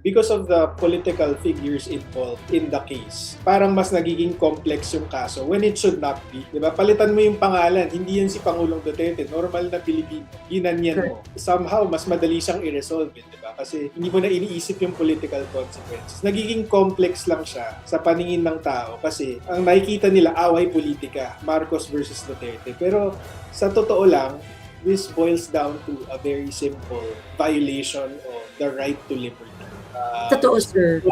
because of the political figures involved in the case, parang mas nagiging complex yung kaso when it should not be. Diba? Palitan mo yung pangalan, hindi yan si Pangulong Duterte, normal na Pilipino. Ginanyan mo. Somehow, mas madali siyang i-resolve. Diba? Kasi hindi mo na iniisip yung political consequences. Nagiging complex lang siya sa paningin ng tao kasi ang nakikita nila away politika, Marcos versus Duterte. Pero sa totoo lang, this boils down to a very simple violation of the right to liberty. Totoo, sir.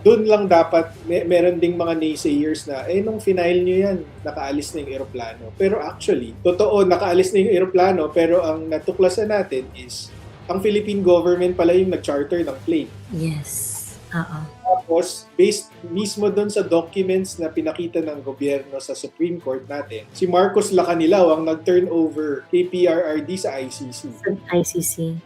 Doon lang dapat, meron ding mga naysayers na, nung final nyo yan, nakaalis na yung eroplano. Pero actually, totoo, nakaalis na yung eroplano, pero ang natuklasan natin is, ang Philippine government pala yung nag-charter ng plane. Yes. Tapos, based mismo doon sa documents na pinakita ng gobyerno sa Supreme Court natin, si Marcos Lacanilaw ang nag-turn over kay PRRD sa ICC. ICC.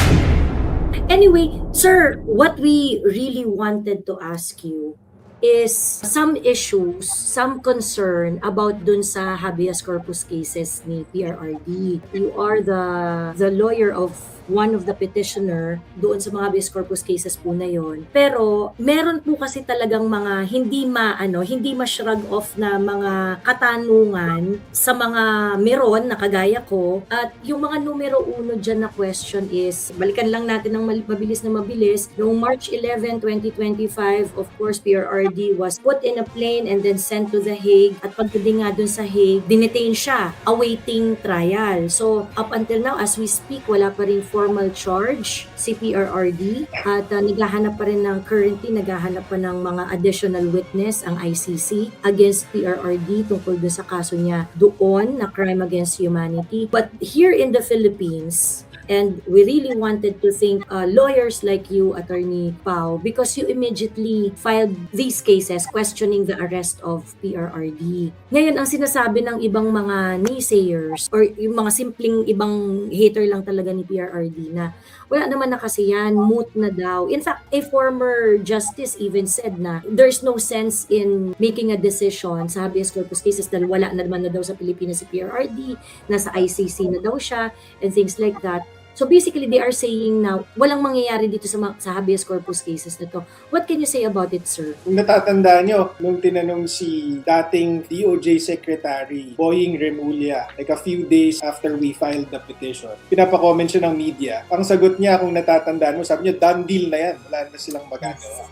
Anyway, sir, what we really wanted to ask you is some issues, some concern about dun sa habeas corpus cases ni PRRD. You are the lawyer of one of the petitioner doon sa mga habeas corpus cases po na yon. Pero meron po kasi talagang mga hindi ma-shrug off na mga katanungan sa mga meron na kagaya ko. At yung mga numero uno dyan na question is, balikan lang natin ng mabilis na mabilis. Noong March 11, 2025, of course, PRRD was put in a plane and then sent to The Hague. At pagdating nga dun sa Hague, dinetain siya, awaiting trial. So, up until now, as we speak, wala pa rin formal charge si PRRD at naghahanap pa rin currently naghahanap pa ng mga additional witness ang ICC against PRRD tungkol doon sa kaso niya doon na crime against humanity. But here in the Philippines, and we really wanted to thank lawyers like you, Attorney Pao, because you immediately filed these cases questioning the arrest of PRRD. Ngayon, ang sinasabi ng ibang mga naysayers or yung mga simpleng ibang hater lang talaga ni PRRD na wala naman na kasi yan, moot na daw. In fact, a former justice even said na there's no sense in making a decision sa habeas corpus cases dahil wala na naman na daw sa Pilipinas si PRRD, nasa ICC na daw siya, and things like that. So basically, they are saying na walang mangyayari dito sa habeas corpus cases na to. What can you say about it, sir? Kung natatandaan nyo, nung tinanong si dating DOJ Secretary Boying Remulla, like a few days after we filed the petition, pinapa-comment siya ng media. Ang sagot niya, kung natatandaan mo, sabi niya, done deal na yan. Wala na silang magagawa.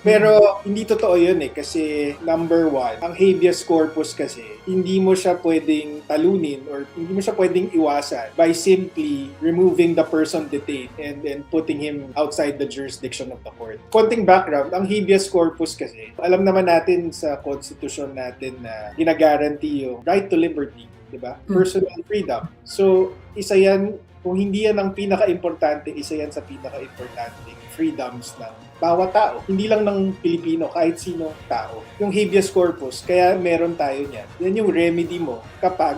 Pero hindi totoo yun kasi number one, ang habeas corpus kasi, hindi mo siya pwedeng talunin or hindi mo siya pwedeng iwasan by simply removing the person detained and putting him outside the jurisdiction of the court. Konting background, ang habeas corpus kasi, alam naman natin sa constitution natin na ginagaranti yung right to liberty, di ba? Personal freedom. So, isa yan, kung hindi yan ang pinaka-importante, isa yan sa pinaka-importante freedoms ng bawat tao. Hindi lang ng Pilipino, kahit sino tao. Yung habeas corpus, kaya meron tayo niyan. Yan yung remedy mo kapag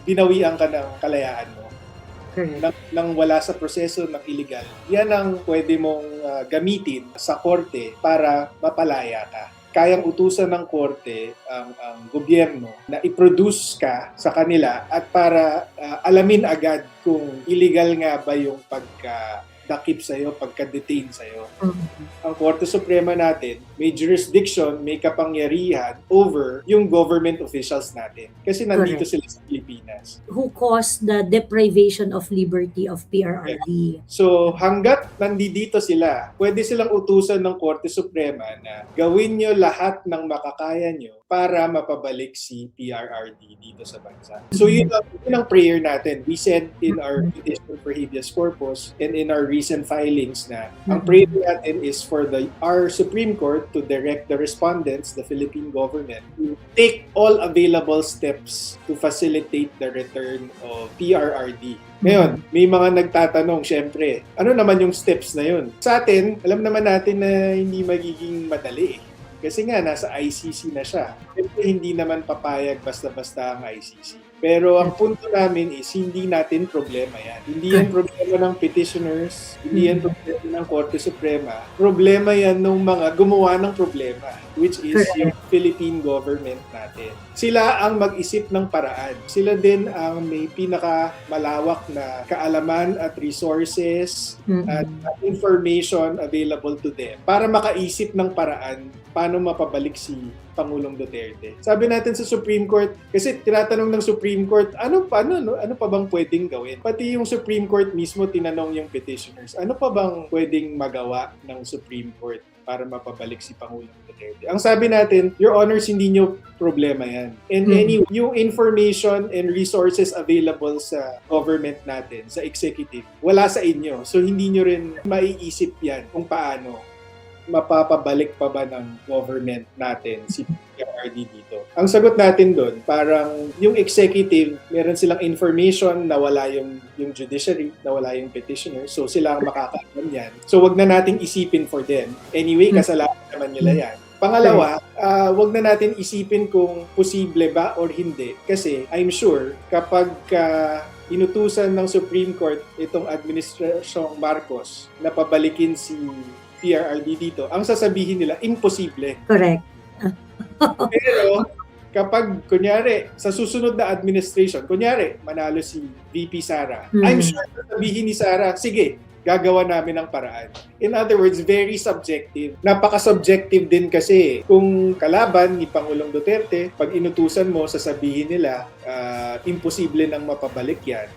binawian ka ng kalayaan mo. Nang wala sa proseso ng illegal. Yan ang pwede mong gamitin sa korte para mapalaya ka. Kayang utusan ng korte ang gobyerno na i-produce ka sa kanila at para alamin agad kung illegal nga ba yung pagka-dakip sa'yo, pagka-detain sa'yo. Ang Korte Suprema natin, may jurisdiction, may kapangyarihan over yung government officials natin. Kasi nandito sila sa Pilipinas. Who caused the deprivation of liberty of PRRD. So, hanggat nandito sila, pwede silang utusan ng Korte Suprema na gawin nyo lahat ng makakaya nyo para mapabalik si PRRD dito sa bansa. So, yun ang prayer natin. We said in our petition for habeas corpus and in our recent filings na ang prayer natin is for our Supreme Court to direct the respondents, the Philippine government, to take all available steps to facilitate the return of PRRD. Ngayon, may mga nagtatanong, syempre, ano naman yung steps na yun? Sa atin, alam naman natin na hindi magiging madali. Kasi nga, nasa ICC na siya. Siyempre, hindi naman papayag basta-basta ang ICC. Pero ang punto namin is, hindi natin problema yan. Hindi yan problema ng petitioners, hindi yan problema ng Korte Suprema. Problema yan ng mga gumawa ng problema, which is yung Philippine government natin. Sila ang mag-isip ng paraan. Sila din ang may pinakamalawak na kaalaman at resources at information available to them para makaisip ng paraan paano mapabalik si Pangulong Duterte. Sabi natin sa Supreme Court, kasi tinatanong ng Supreme Court, ano pa bang pwedeng gawin? Pati yung Supreme Court mismo tinanong yung petitioners, ano pa bang pwedeng magawa ng Supreme Court para mapabalik si Pangulong Duterte? Ang sabi natin, Your Honors, hindi nyo problema yan. And anyway, yung information and resources available sa government natin, sa executive, wala sa inyo. So hindi nyo rin maiisip yan kung paano mapapabalik pa ba ng government natin si PRRD dito. Ang sagot natin doon, parang yung executive, meron silang information na wala yung judiciary, na wala yung petitioner, so sila ang makakaalam yan. So wag na nating isipin for them. Anyway, kasalanan naman nila yan. Pangalawa, wag na natin isipin kung posible ba or hindi. Kasi I'm sure kapag inutusan ng Supreme Court itong Administrasyong Marcos na pabalikin si PRRD dito, ang sasabihin nila, imposible. Correct. Pero kapag, kunyari, sa susunod na administration, kunyari, manalo si VP Sara, I'm sure sasabihin ni Sara, sige, gagawa namin ng paraan. In other words, very subjective. Napaka-subjective din kasi kung kalaban ni Pangulong Duterte, pag inutusan mo, sasabihin nila, imposible nang mapabalik yan.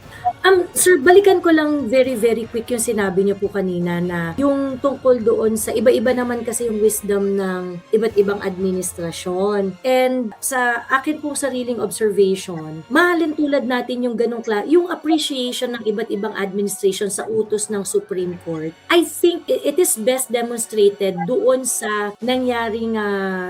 Sir, balikan ko lang very quick yung sinabi niyo po kanina na yung tungkol doon sa iba-iba naman kasi yung wisdom ng iba't ibang administrasyon. And sa akin pong sariling observation, mahalin tulad natin yung ganong yung appreciation ng iba't ibang administration sa utos ng Supreme Court. I think it is best demonstrated doon sa nangyaring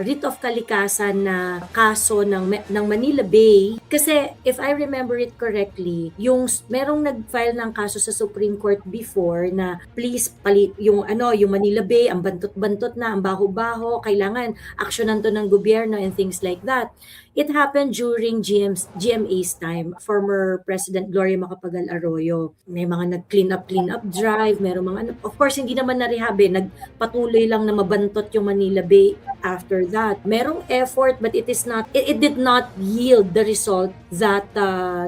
writ of kalikasan na kaso ng Manila Bay. Kasi if I remember it correctly, yung merong nag-file ng kaso sa Supreme Court before na please palit yung Manila Bay, ang bantot-bantot na, ang baho-baho, kailangan aksyonan to ng gobyerno and things like that. It happened during GMA's time, former President Gloria Macapagal Arroyo. May mga nag-clean up drive, merong mga, of course, hindi naman na-rehab nagpatuloy lang na mabantot yung Manila Bay after that. Merong effort, but it did not yield the result that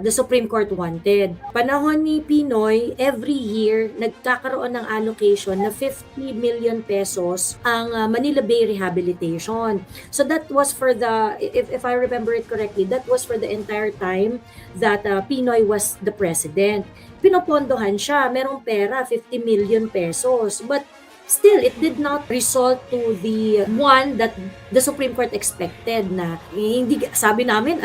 the Supreme Court wanted. Panahon ni Pinoy, every year, nagkakaroon ng allocation na 50 million pesos ang Manila Bay Rehabilitation. So that was for if I remember it correctly, that was for the entire time that Pinoy was the president. Pinopondohan siya, merong pera, 50 million pesos. But still, it did not result to the one that the Supreme Court expected na hindi, sabi namin,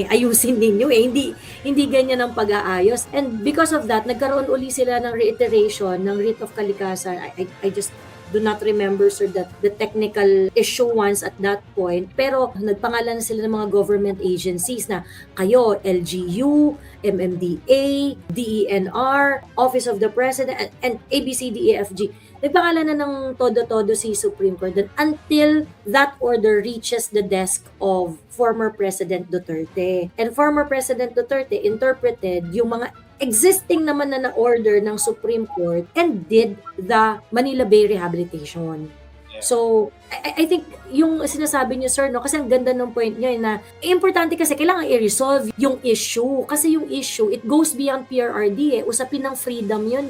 ayusin ninyo hindi ganyan ang pag-aayos. And because of that, nagkaroon uli sila ng reiteration ng writ of kalikasan. I just do not remember, sir, the technical issuance at that point. Pero nagpangalan na sila ng mga government agencies na kayo, LGU, MMDA, DENR, Office of the President, and ABCDEFG. Nagpangalan na ng todo-todo si Supreme Court until that order reaches the desk of former President Duterte. And former President Duterte interpreted yung mga existing naman na order ng Supreme Court and did the Manila Bay Rehabilitation. So, I think yung sinasabi niyo, sir, kasi ang ganda ng point niyo na importante kasi kailangan i-resolve yung issue. Kasi yung issue, it goes beyond PRRD usapin ng freedom yun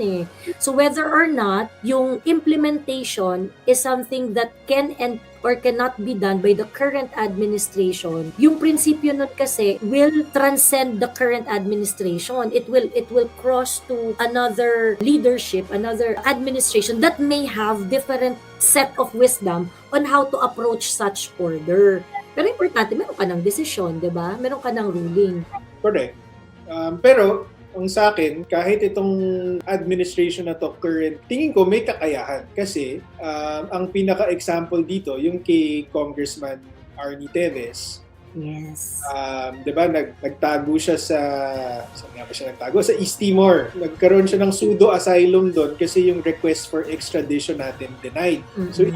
So, whether or not yung implementation is something that can and or cannot be done by the current administration, yung prinsipyo nun kasi will transcend the current administration. It will cross to another leadership, another administration that may have different set of wisdom on how to approach such order. Pero importante, meron ka ng desisyon, di ba? Meron ka ng ruling. Correct. Pero ang sa akin, kahit itong administration na to current, tingin ko may kakayahan. Kasi ang pinaka-example dito, yung kay Congressman Arnie Teves, Yes. 'Di ba, nagtago siya saan nga ba siya nagtago? Sa East Timor. Nagkaroon siya ng pseudo-asylum doon kasi yung request for extradition natin denied. So,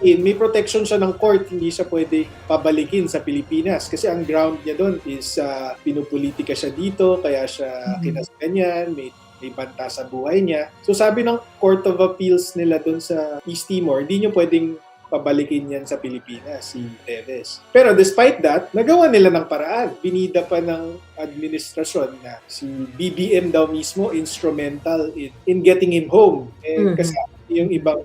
may protection siya ng court, hindi siya pwede pabalikin sa Pilipinas kasi ang ground niya doon is pinupolitika siya dito, kaya siya kinasganyan, may banta sa buhay niya. So sabi ng Court of Appeals nila doon sa East Timor, hindi nyo pwedeng pabalikin yan sa Pilipinas, si Teves. Pero despite that, nagawa nila ng paraan. Binida pa ng administrasyon na si BBM daw mismo instrumental in getting him home. Kasi yung ibang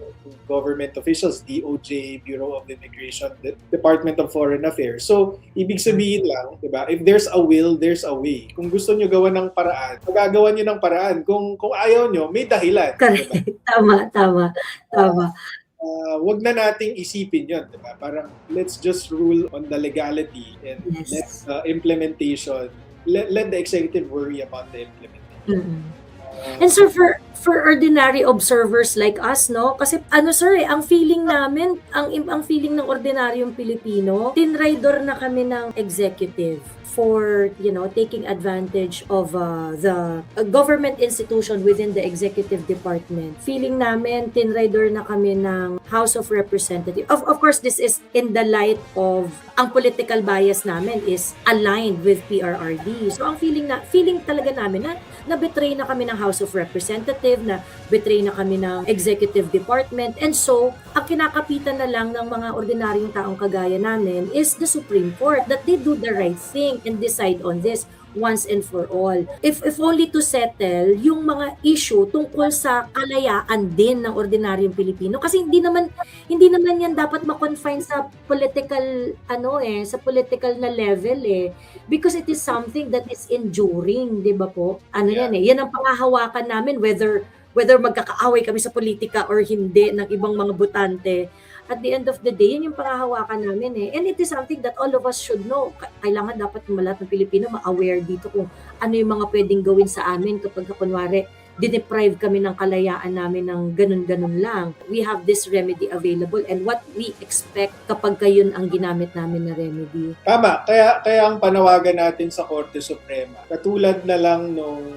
government officials, DOJ, Bureau of Immigration, Department of Foreign Affairs. So, ibig sabihin lang, diba, if there's a will, there's a way. Kung gusto nyo gawa ng paraan, magagawa nyo ng paraan. Kung ayaw nyo, may dahilan. Correct. Diba? Tama. Wag na nating isipin yun, diba? Parang let's just rule on the legality and let implementation, let the executive worry about the implementation. And sir, for ordinary observers like us, no? Kasi sir, ang feeling namin, ang feeling ng ordinaryong Pilipino, tinraidor na kami ng executive for, taking advantage of the government institution within the executive department. Feeling namin, tinraidor na kami ng House of Representatives. Of course, this is in the light of ang political bias namin is aligned with PRRD. So, ang feeling talaga namin na betray na kami ng House of Representatives, na betray na kami ng executive department. And so, ang kinakapitan na lang ng mga ordinaryong taong kagaya namin is the Supreme Court, that they do the right thing and decide on this once and for all. If only to settle yung mga issue tungkol sa kalayaan din ng ordinaryong Pilipino, kasi hindi naman yan dapat ma-confine sa political sa political na level because it is something that is enduring, 'di ba po? Yan ang pangahawakan namin, whether magkakaaway kami sa politika or hindi ng ibang mga botante. At the end of the day, yun yung pangahawakan namin And it is something that all of us should know. Kailangan dapat lahat ng Pilipino ma-aware dito kung ano yung mga pwedeng gawin sa amin kapag kunwari dineprive kami ng kalayaan namin ng ganun-ganun lang. We have this remedy available and what we expect kapag yun ang ginamit namin na remedy. Tama. Kaya ang panawagan natin sa Korte Suprema, katulad na lang nung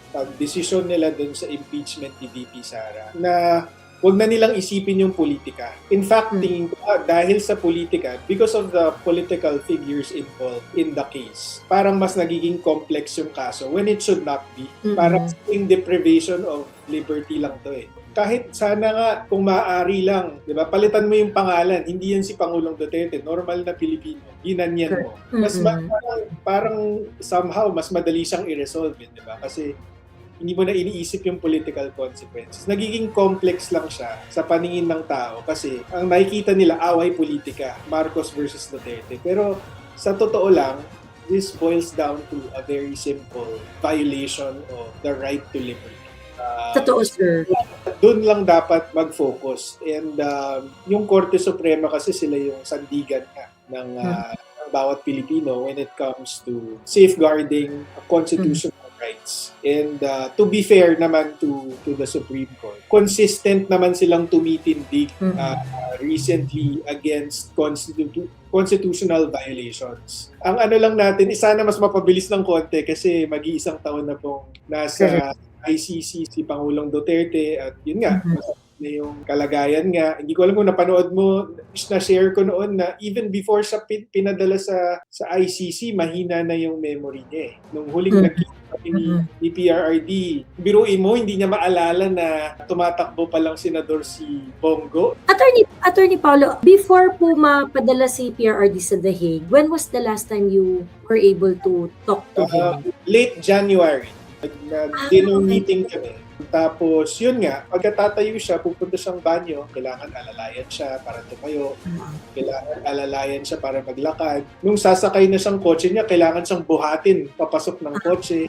pag-desisyon nila dun sa impeachment ni VP Sara, na huwag na nilang isipin yung politika. In fact, tingin ko dahil sa politika, because of the political figures involved in the case, parang mas nagiging complex yung kaso when it should not be. Parang yung deprivation of liberty lang to Kahit sana nga, kung maaari lang, di ba, palitan mo yung pangalan, hindi yan si Pangulong Duterte, normal na Pilipino, ginanyan mo. Mas parang somehow, mas madali siyang i-resolve, di ba? Kasi hindi mo na iniisip yung political consequences. Nagiging complex lang siya sa paningin ng tao kasi ang nakikita nila away politika, Marcos versus Duterte. Pero sa totoo lang, this boils down to a very simple violation of the right to liberty. Totoo, sir. Doon lang dapat mag-focus. And yung Korte Suprema kasi sila yung sandigan ng bawat Pilipino when it comes to safeguarding constitutional rights. And to be fair naman to the Supreme Court, consistent naman silang tumitindig recently against constitutional violations. Ang lang natin, sana mas mapabilis ng konti kasi mag-iisang taon na pong nasa ICC si Pangulong Duterte at yun nga, na yung kalagayan nga. Hindi ko alam kung napanood mo, na-share ko noon na even before siya pinadala sa ICC, mahina na yung memory niya Nung huling nagkita ni PRRD, biruin mo, hindi niya maalala na tumatakbo pa lang senador si Bongo. Attorney Paulo, before po mapadala si PRRD sa The Hague, when was the last time you were able to talk to him? Late January. Nag-dinner meeting kami. Tapos, yun nga, pagkatatayo siya, pupunta siyang banyo, kailangan alalayan siya para tumayo, kailangan alalayan siya para maglakad. Nung sasakay na siyang kotse niya, kailangan siyang buhatin papasok ng kotse.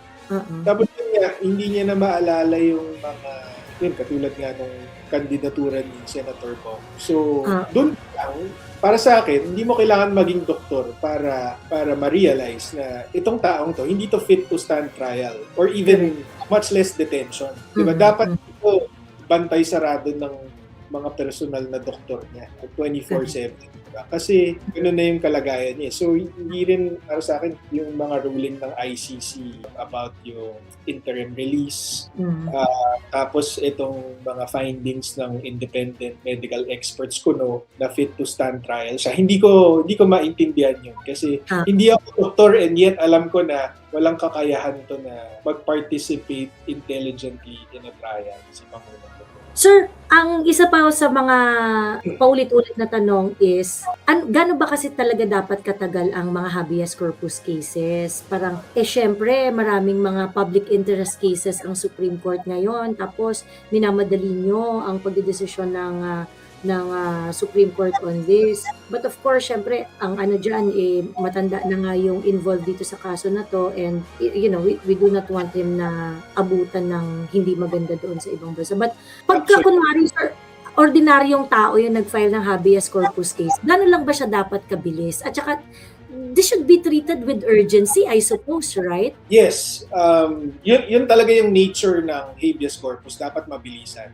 Tapos yun nga, hindi niya na maalala yung mga, yun, katulad nga nung kandidatura ni Senator Bong. So, doon lang, para sa akin, hindi mo kailangan maging doktor para ma-realize na itong taong to, hindi to fit to stand trial or even much less detention. Diba? Dapat ito bantay sarado ng mga personal na doktor niya 24/7. Diba? Kasi gano'n na yung kalagayan niya. So hindi rin para sa akin yung mga ruling ng ICC about yung interim release. Tapos itong mga findings ng independent medical experts na fit to stand trial siya. Hindi ko maintindihan yun kasi hindi ako doktor and yet alam ko na walang kakayahan to na mag-participate intelligently in a trial si Pangulong. Sir, ang isa pa sa mga paulit-ulit na tanong is, gaano ba kasi talaga dapat katagal ang mga habeas corpus cases? Parang, syempre, maraming mga public interest cases ang Supreme Court ngayon, tapos minamadali nyo ang pagdedesisyon ng Supreme Court on this. But of course, syempre, ang dyan, matanda na nga yung involved dito sa kaso na to and, we do not want him na abutan ng hindi maganda doon sa ibang bansa. But pagka, kunwari, sir, ordinaryong tao yung nag-file ng habeas corpus case, gano'n lang ba siya dapat kabilis? At saka, this should be treated with urgency, I suppose, right? Yes. Yun talaga yung nature ng habeas corpus. Dapat mabilisan.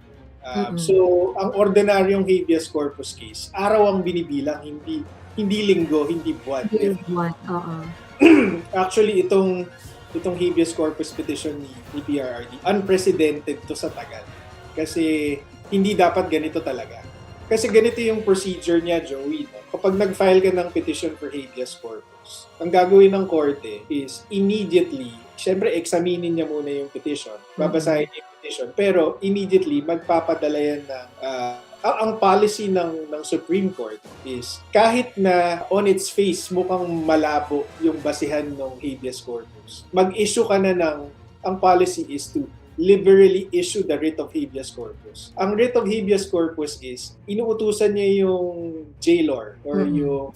So, ang ordinaryong habeas corpus case, araw ang binibilang, hindi linggo, hindi buwan. Actually, itong habeas corpus petition ni PRRD, unprecedented to sa tagal. Kasi hindi dapat ganito talaga. Kasi ganito yung procedure niya, Joey. No? Kapag nag-file ka ng petition for habeas corpus, ang gagawin ng korte is immediately, syempre examinin niya muna yung petition, babasahin niya yung petition, pero immediately magpapadala yan ng ang policy ng Supreme Court is kahit na on its face mukhang malabo yung basihan ng habeas corpus, mag-issue ka na ang policy is to liberally issue the writ of habeas corpus. Ang writ of habeas corpus is inuutusan niya yung jailor or yung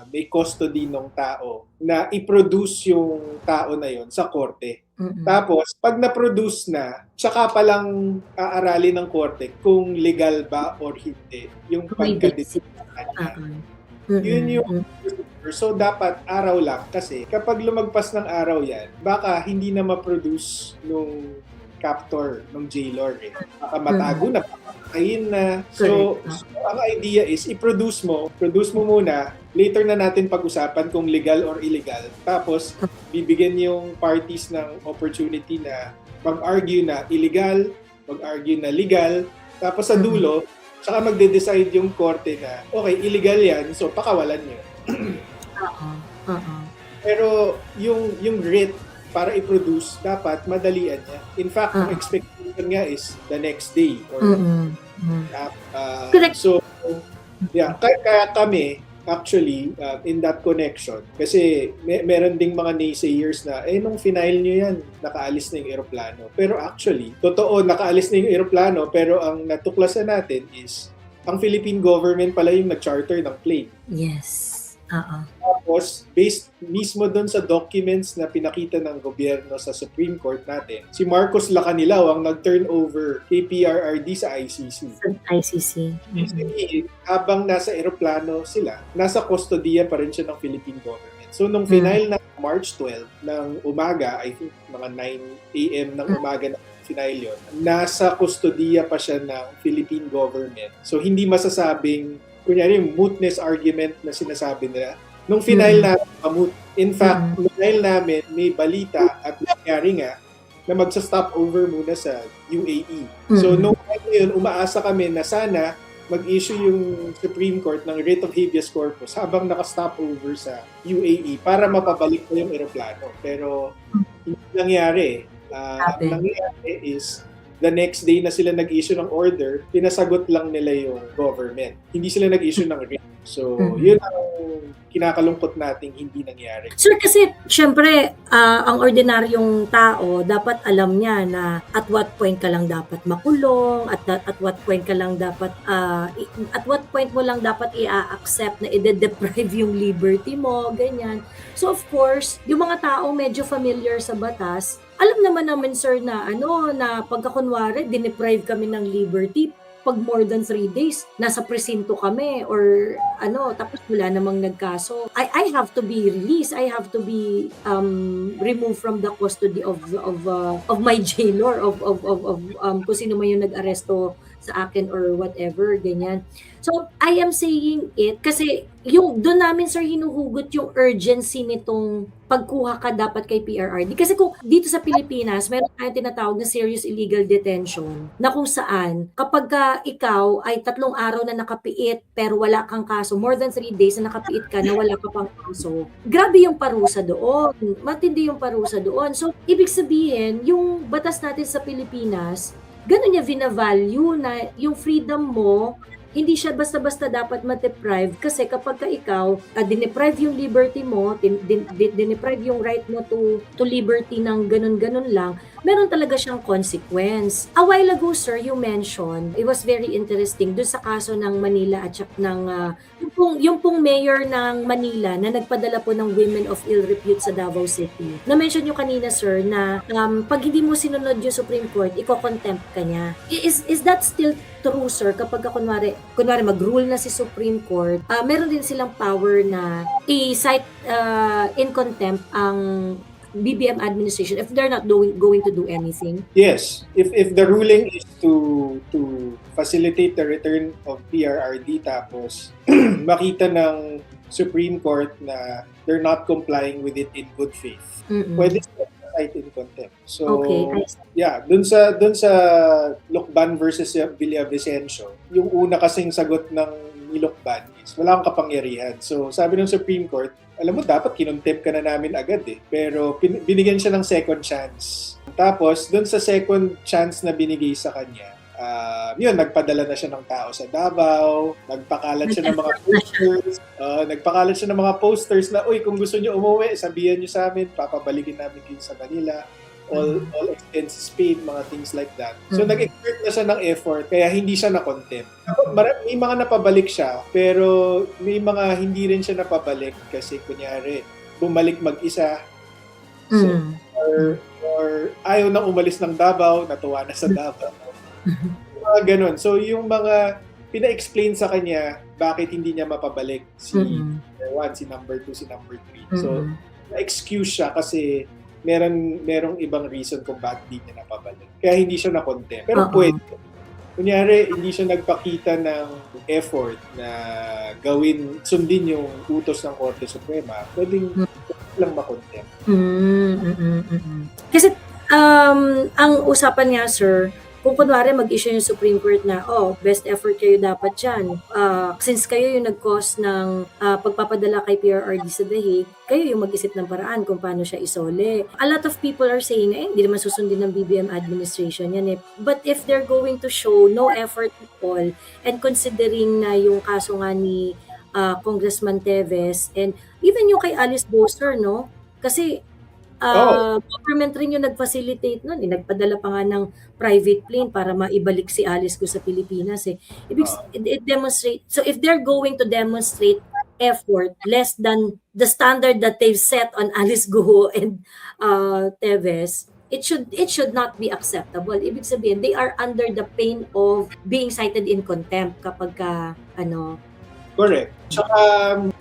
may custody ng tao na i-produce yung tao na yon sa korte. Tapos, pag na-produce na, tsaka palang aaralin ng korte kung legal ba or hindi yung pagkadesisyon kanya. Yun yung procedure. So, dapat araw lang kasi kapag lumagpas ng araw yan, baka hindi na ma-produce nung captor, nung jailor. Baka matago na, papatayin na. So, ang idea is i-produce mo muna, later na natin pag-usapan kung legal or illegal. Tapos, bibigyan yung parties ng opportunity na mag-argue na illegal, mag-argue na legal, tapos sa dulo, saka magde-decide yung korte na, okay, illegal yan, so pakawalan nyo. Pero yung writ para i-produce, dapat madalian niya. In fact, ang expectation nga is the next day. Or, so, yeah, kaya kami, actually, in that connection, kasi meron ding mga naysayers na, nung final nyo yan, nakaalis na yung eroplano. Pero actually, totoo, nakaalis na yung eroplano, pero ang natuklasan natin is, ang Philippine government pala yung nag-charter ng plane. Yes. Tapos, based mismo doon sa documents na pinakita ng gobyerno sa Supreme Court natin, si Marcos Lacanilaw ang nag-turn over kay PRRD sa ICC. Habang nasa eroplano sila, nasa kustodiya pa rin siya ng Philippine government. So, nung final na March 12 ng umaga, I think mga 9 a.m. ng umaga na final yun, nasa kustodiya pa siya ng Philippine government. So, hindi masasabing kunyari yung mootness argument na sinasabi nila, nung final namin pamut. In fact, nung final namin, may balita at nangyari nga na magsa-stop over muna sa UAE. So, nung yun, umaasa kami na sana mag-issue yung Supreme Court ng writ of habeas corpus habang naka-stop over sa UAE para mapabalik ko yung eroplano. Pero, hindi nangyari. Ang nangyari is, the next day na sila nag-issue ng order, pinasagot lang nila yung government. Hindi sila nag-issue ng writ. So, yun ang kinakalungkot nating hindi nangyari. Sir, kasi syempre, ang ordinaryong tao, dapat alam niya na at what point ka lang dapat makulong, at what point ka lang dapat, at what point mo lang dapat i-accept na i-deprive yung liberty mo, ganyan. So, of course, yung mga tao medyo familiar sa batas, alam naman sir na na pagkakunwari dineprive kami ng liberty pag more than 3 days nasa presinto kami or tapos wala namang nagkaso, I have to be released, I have to be removed from the custody of my jailor of kung sino man yung nag-aresto sa akin or whatever, ganyan. So, I am saying it kasi yung doon namin sir hinuhugot yung urgency nitong pagkuha ka dapat kay PRRD. Kasi kung dito sa Pilipinas, meron tayong tinatawag na serious illegal detention na kung saan kapag ka ikaw ay 3 araw na nakapiit pero wala kang kaso, more than 3 days na nakapiit ka na wala ka pang kaso, grabe yung parusa doon. Matindi yung parusa doon. So, ibig sabihin, yung batas natin sa Pilipinas, ganun niya vina-value na yung freedom mo hindi siya basta-basta dapat ma-deprive kasi kapag ka ikaw dineprive yung liberty mo, dineprive yung right mo to liberty ng ganun-ganun lang, meron talaga siyang consequence. A while ago, sir, you mentioned, it was very interesting dun sa kaso ng Manila at saka ng yung pong mayor ng Manila na nagpadala po ng women of ill repute sa Davao City. Na-mention nyo kanina, sir, na pag hindi mo sinunod yung Supreme Court, iko-contempt ka niya. Is that still true, sir? Kapag kunwari mag-rule na si Supreme Court, meron din silang power na i-cite in contempt ang BBM administration if they're not going to do anything? Yes, if the ruling is to facilitate the return of PRRD tapos makita ng Supreme Court na they're not complying with it in good faith, pwede sila cite in contempt. So, okay, yeah, dun sa Lucban versus Villavicencio, yung una kasing sagot ng ni Lucban is wala kang kapangyarihan. So, sabi ng Supreme Court, alam mo, dapat kinontempt ka na namin agad eh. Pero binigyan siya ng second chance. Tapos, dun sa second chance na binigay sa kanya, yun, nagpadala na siya ng tao sa Davao, nagpakalat siya ng mga posters, na, uy, kung gusto niyo umuwi, sabihan niyo sa amin, papabalikin namin kayo sa Manila. All expenses paid, mga things like that. So, nag-exert na siya ng effort, kaya hindi siya na-contempt. May mga napabalik siya, pero may mga hindi rin siya napabalik kasi, kunyari, bumalik mag-isa. So, or ayaw nang umalis ng Davao, natuwa na sa Davao. Mga ganun. So, yung mga pina-explain sa kanya, bakit hindi niya mapabalik si number 1, si number 2, si number 3. So, na-excuse siya kasi merong ibang reason kung bakit hindi niya napabalik. Kaya hindi siya na-contempt. Pero pwede. Kunyari, hindi siya nagpakita ng effort na sundin yung utos ng Korte Suprema, pwedeng lang ma-contempt. Kasi, ang usapan nga, sir, kung kunwari mag-issue yung Supreme Court na, best effort kayo dapat dyan. Since kayo yung nag-cause ng pagpapadala kay PRRD sa The Hague, kayo yung mag-isip ng paraan kung paano siya isole. A lot of people are saying, hindi naman susundin ng BBM administration yan eh. But if they're going to show no effort at all, and considering na yung kaso nga ni Congressman Teves, and even yung kay Alice Boser, no? Kasi, government rin yung nag-facilitate nun. Nagpadala pa nga ng private plane para maibalik si Alice Go sa Pilipinas. It demonstrate. So if they're going to demonstrate effort less than the standard that they've set on Alice Go and Teves, it should not be acceptable. Ibig sabihin, they are under the pain of being cited in contempt kapag Correct. Tsaka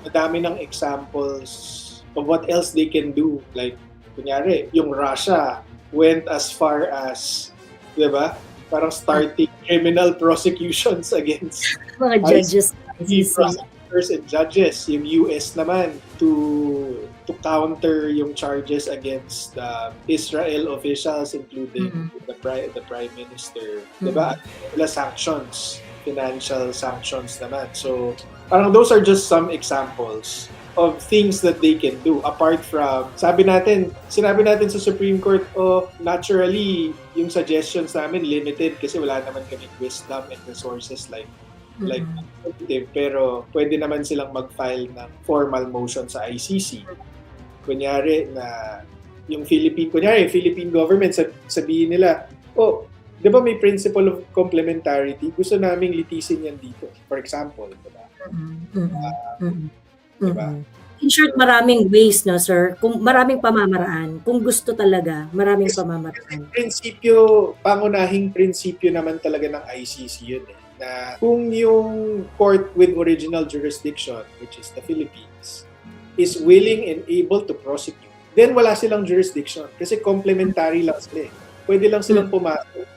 madami ng examples of what else they can do. Like, kunyari, yung Russia went as far as, di ba? Parang starting criminal prosecutions against mga judges. prosecutors and judges. Yung US naman to counter yung charges against Israel officials, including the Prime Minister. Di ba? Wala sanctions, financial sanctions naman. So, parang those are just some examples of things that they can do apart from sinabi natin sa Supreme Court naturally yung suggestions namin limited kasi wala naman kaming wisdom and resources like pero pwede naman silang mag-file ng formal motion sa ICC. Kunyari na yung Philippine government sabihin nila, di ba may principle of complementarity, gusto naming litisin yan dito, for example, diba? Diba? In short, maraming ways, no, sir? Kung maraming pamamaraan. Kung gusto talaga, maraming pamamaraan. Pangunahing prinsipyo naman talaga ng ICC yun eh. Na kung yung court with original jurisdiction, which is the Philippines, is willing and able to prosecute, then wala silang jurisdiction kasi complementary lang sila eh. pwede lang silang pumasok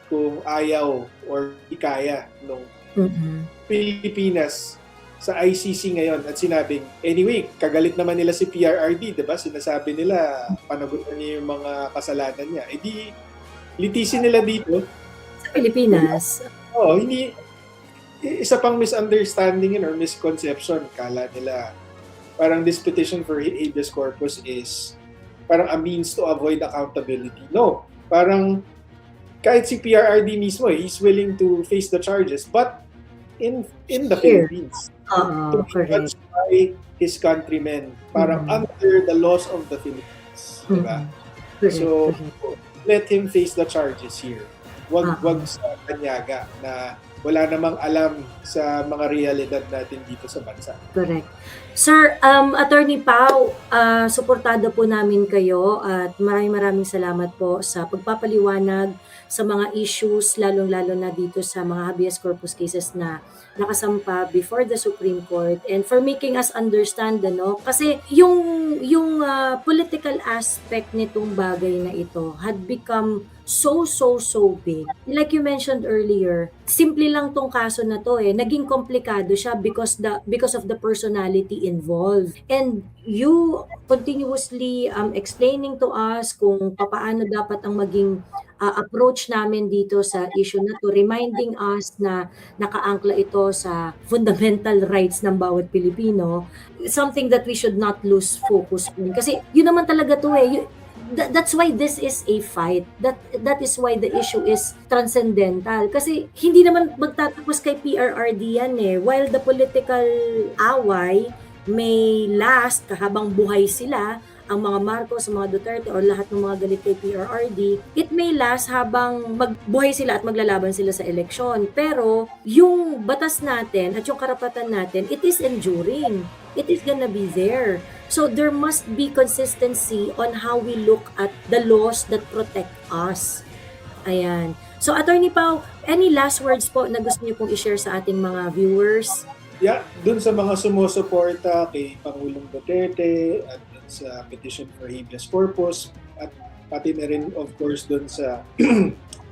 kung ayaw or ikaya nung Pilipinas sa ICC ngayon at sinabing, anyway, kagalit naman nila si PRRD, diba? Sinasabi nila, panagutan niya yung mga kasalanan niya. Eh di, litisin nila dito. Sa Pilipinas. Oo, hindi, isa pang misunderstanding yun or misconception. Kala nila, parang this petition for habeas corpus is parang a means to avoid accountability. No, parang kahit si PRRD mismo, he's willing to face the charges, but in the Philippines. To Correct. by his countrymen. Parang under the laws of the Philippines. Diba? So, let him face the charges here. Wag sa kanyaga na wala namang alam sa mga realidad natin dito sa bansa. Correct. Sir, Attorney Pao, suportado po namin kayo at maraming salamat po sa pagpapaliwanag sa mga issues, lalong-lalo na dito sa mga habeas corpus cases na nakasampa before the Supreme Court and for making us understand, kasi yung political aspect nitong bagay na ito had become so big. Like you mentioned earlier, simple lang tong kaso na to naging komplikado siya because of the personality involved. And you continuously explaining to us kung paano dapat ang maging approach namin dito sa issue na to, reminding us na nakaangkla ito sa fundamental rights ng bawat Pilipino, something that we should not lose focus on. Kasi yun naman talaga to that's why this is a fight. That is why the issue is transcendental. Kasi hindi naman magtatapos kay PRRD yan While the political away may last habang buhay sila, ang mga Marcos, ang mga Duterte, or lahat ng mga galit kay PRRD, it may last habang magbuhay sila at maglalaban sila sa eleksyon. Pero yung batas natin at yung karapatan natin, it is enduring. It is gonna be there. So there must be consistency on how we look at the laws that protect us. Ayan. So Attorney Pao, any last words po na gusto niyo pong i-share sa ating mga viewers? Yeah, dun sa mga sumusuporta kay Pangulong Duterte at dun sa petition for habeas corpus at pati na rin of course dun sa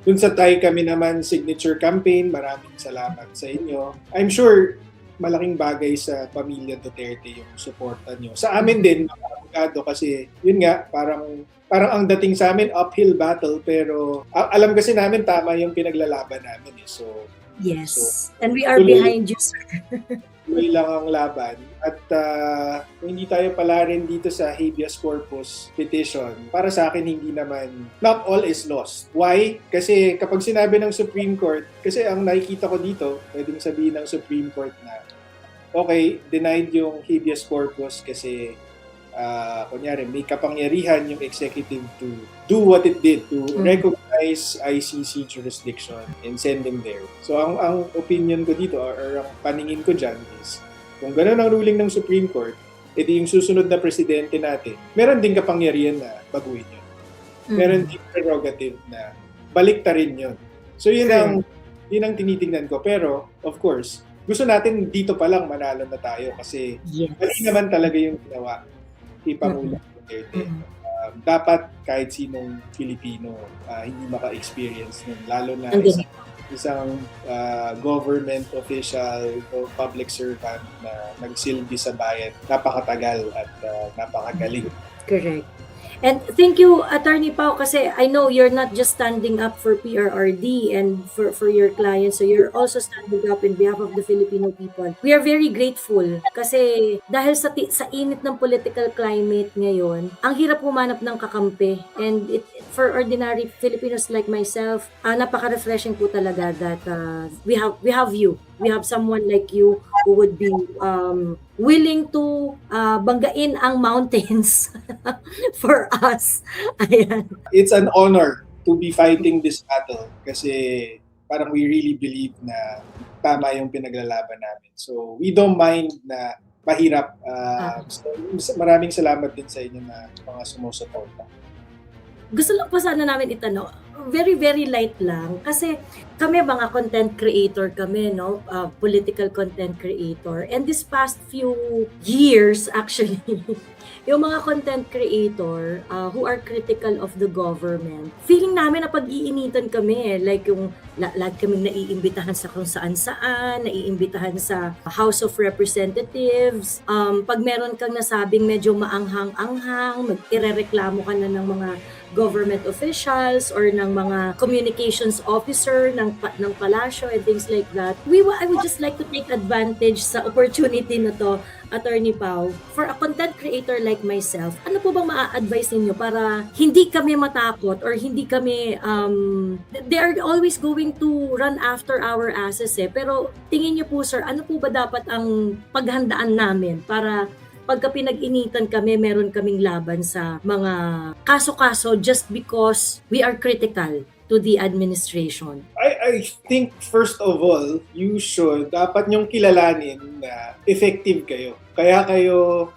dun sa Tay Kami Naman signature campaign, maraming salamat sa inyo. I'm sure malaking bagay sa pamilya Duterte yung suporta nyo. Sa amin din, mga abogado, kasi yun nga, parang ang dating sa amin, uphill battle, pero alam kasi namin tama yung pinaglalaban namin So, yes. And we are behind you, sir. Tuloy lang ang laban. At kung hindi tayo pala rin dito sa habeas corpus petition, para sa akin hindi naman, not all is lost. Why? Kasi kapag sinabi ng Supreme Court, kasi ang nakikita ko dito, pwedeng sabihin ng Supreme Court na, okay, denied yung habeas corpus kasi kunyari, may kapangyarihan yung executive to do what it did, to recognize ICC jurisdiction and send them there. So, ang opinion ko dito, or ang paningin ko dyan is, kung gano'n ang ruling ng Supreme Court, edi yung susunod na presidente natin, meron din kapangyarihan na baguhin yun. Meron din prerogative na baliktarin yun. So, yun ang tinitingnan ko. Pero, of course, gusto natin dito pa lang manalo na tayo kasi mali naman talaga yung ginawa ni Pangulong Duterte. Dapat kahit sinong Pilipino hindi maka-experience nun. Lalo na isang government official o public servant na nagsilbi sa bayan. Napakatagal at napakagaling. Correct. And thank you, Attorney Pao, kasi I know you're not just standing up for PRRD and for your clients, so you're also standing up in behalf of the Filipino people. We are very grateful kasi dahil sa init ng political climate ngayon, ang hirap humanap ng kakampi, and for ordinary Filipinos like myself, napaka-refreshing po talaga that we have you. We have someone like you who would be willing to banggain ang mountains for us. Ayan. It's an honor to be fighting this battle kasi parang we really believe na tama yung pinaglalaban namin. So we don't mind na mahirap. So, maraming salamat din sa inyo na mga sumusuporta. Gusto lang po sana namin itanong, very, very light lang. Kasi kami mga content creator kami, no? Political content creator. And this past few years, actually, yung mga content creator who are critical of the government, feeling namin na pag-iinitan kami. Like yung lagi kaming naiimbitahan sa kung saan-saan, naiimbitahan sa House of Representatives. Pag meron kang nasabing medyo maanghang-anghang, irereklamo ka na ng mga government officials or ng mga communications officer ng palasyo and things like that. I would just like to take advantage sa opportunity na to, Attorney Pao, for a content creator like myself, ano po bang maa-advise ninyo para hindi kami matakot or hindi kami, they are always going to run after our asses pero tingin niyo po sir, ano po ba dapat ang paghandaan namin para pagka pinag-initan kami, meron kaming laban sa mga kaso-kaso just because we are critical to the administration? I think first of all, dapat nyong kilalanin na effective kayo. Kaya kayo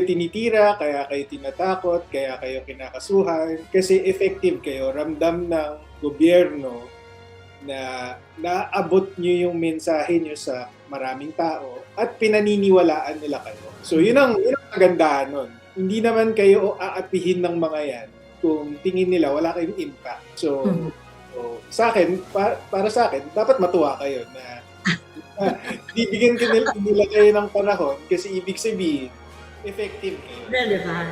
tinitira, kaya kayo tinatakot, kaya kayo kinakasuhan, kasi effective kayo. Ramdam ng gobyerno na naabot nyo yung mensahe nyo sa maraming tao at pinaniniwalaan nila kayo. So yun ang kagandahan nun. Hindi naman kayo aapihin ng mga yan kung tingin nila wala kayong impact. So sa akin, para sa akin, dapat matuwa kayo na bibigyan nila kayo ng panahon kasi ibig sabihin, effective kayo. Relevant.